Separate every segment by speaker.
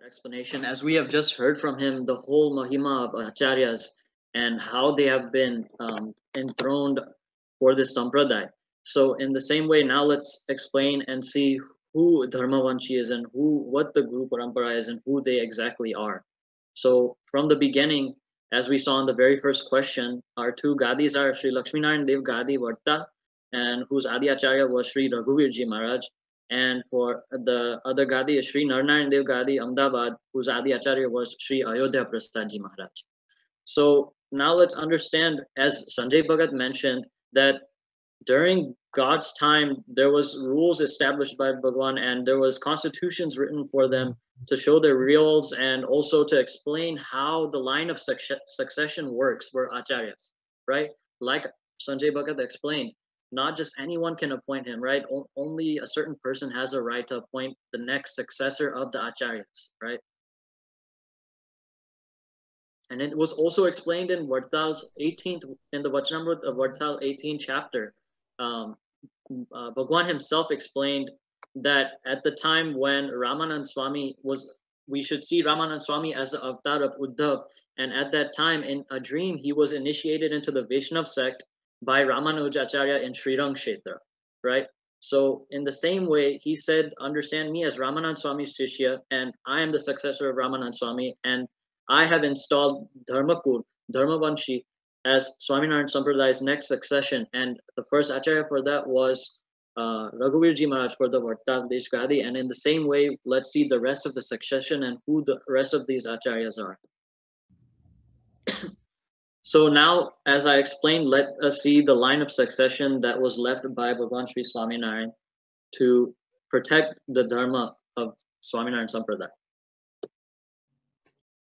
Speaker 1: explanation. As we have just heard from him, the whole Mahima of Acharyas and how they have been enthroned for this Sampraday. So, in the same way, now let's explain and see who Dharmavanshi is and what the Guru Parampara is and who they exactly are. So, from the beginning, as we saw in the very first question, our two Gadis are Sri Laxminarayan Dev Gadi Varta, and whose Adi Acharya was Sri Raghuvirji Maharaj. And for the other Gadi is Sri Narnarayan Dev Gadi Ahmedabad, whose Adi Acharya was Sri Ajendraprasadji Maharaj. So now let's understand, as Sanjay Bhagat mentioned, that during God's time there was rules established by Bhagwan and there was constitutions written for them to show their roles and also to explain how the line of succession works for acharyas, right? Like Sanjay Bhagat explained, not just anyone can appoint him, right? Only a certain person has a right to appoint the next successor of the acharyas, right? And it was also explained in Vadtal's 18th, in the Vachanamrut of Vadtal 18 chapter. Bhagwan himself explained that at the time when Ramanand Swami we should see Ramanand Swami as the avatar of Uddhav, and at that time in a dream he was initiated into the Vaishnav sect by Ramanuj Acharya in Srirang Kshetra, right? So in the same way, he said, understand me as Ramanand Swami's Shishya, and I am the successor of Ramanand Swami, and I have installed Dharmakul, Dharmavanshi, as Swaminarayan Sampraday's next succession. And the first Acharya for that was Raghuvirji Maharaj for the Vadtal Gadi. And in the same way, let's see the rest of the succession and who the rest of these Acharyas are. So now, as I explained, let us see the line of succession that was left by Bhagwan Sri Swaminarayan to protect the Dharma of Swaminarayan Sampraday.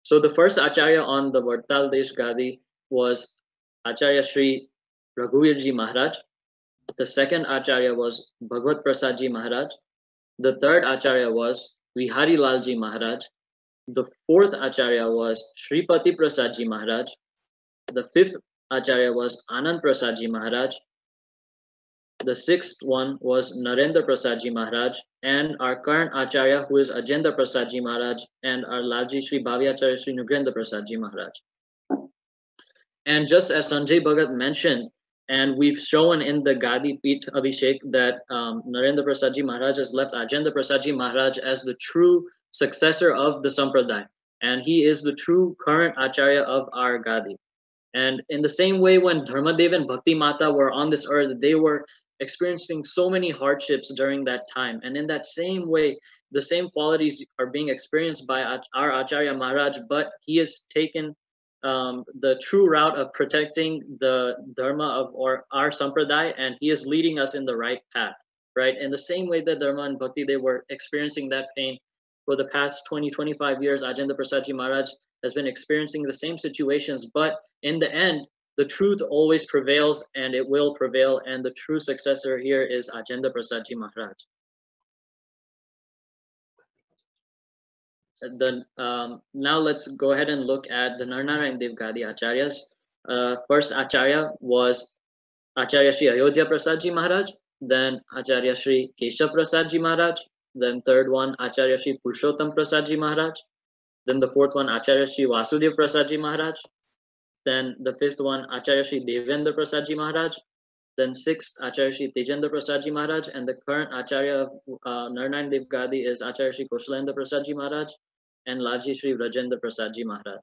Speaker 1: So the first Acharya on the Vadtal Gadi was Acharya Sri Raghuvirji Maharaj. The second Acharya was Bhagwat Prasadji Maharaj. The third Acharya was Vihari Lalji Maharaj. The fourth Acharya was Shripati Prasadji Maharaj. The fifth Acharya was Anand Prasadji Maharaj. The sixth one was Narendraprasadji Maharaj, and our current Acharya, who is Ajendraprasadji Maharaj, and our Lalji Sri Bhavi Acharya Sri Nugendraprasadji Maharaj. And just as Sanjay Bhagat mentioned, and we've shown in the Gadi Peeth Abhishek that Narendraprasadji Maharaj has left Ajendraprasadji Maharaj as the true successor of the Sampraday, and he is the true current Acharya of our Gadi. And in the same way, when Dharmadev and Bhakti Mata were on this earth, they were experiencing so many hardships during that time. And in that same way, the same qualities are being experienced by our Acharya Maharaj, but he has taken the true route of protecting the Dharma of our Sampraday, and he is leading us in the right path, right? In the same way that Dharma and Bhakti, they were experiencing that pain for the past 20-25 years, Ajendraprasadji Maharaj has been experiencing the same situations, but in the end, the truth always prevails and it will prevail, and the true successor here is Ajendraprasadji Maharaj. Now let's go ahead and look at the Narnarayan Dev Gadi Acharyas. First Acharya was Acharya Sri Ayodhya Prasadji Maharaj, then Acharya Sri Keshav Prasadji Maharaj, then third one Acharya Sri Purushottam Prasadji Maharaj, then the fourth one Acharya Sri Vasudev Prasadji Maharaj, then the fifth one Acharya Sri Devendraprasadji Maharaj, then sixth Acharya Sri Tejendraprasadji Maharaj, and the current Acharya of Narnarayan Dev Gadi is Acharya Sri Koshalendraprasadji Maharaj and Laji Sri Rajendraprasadji Maharaj.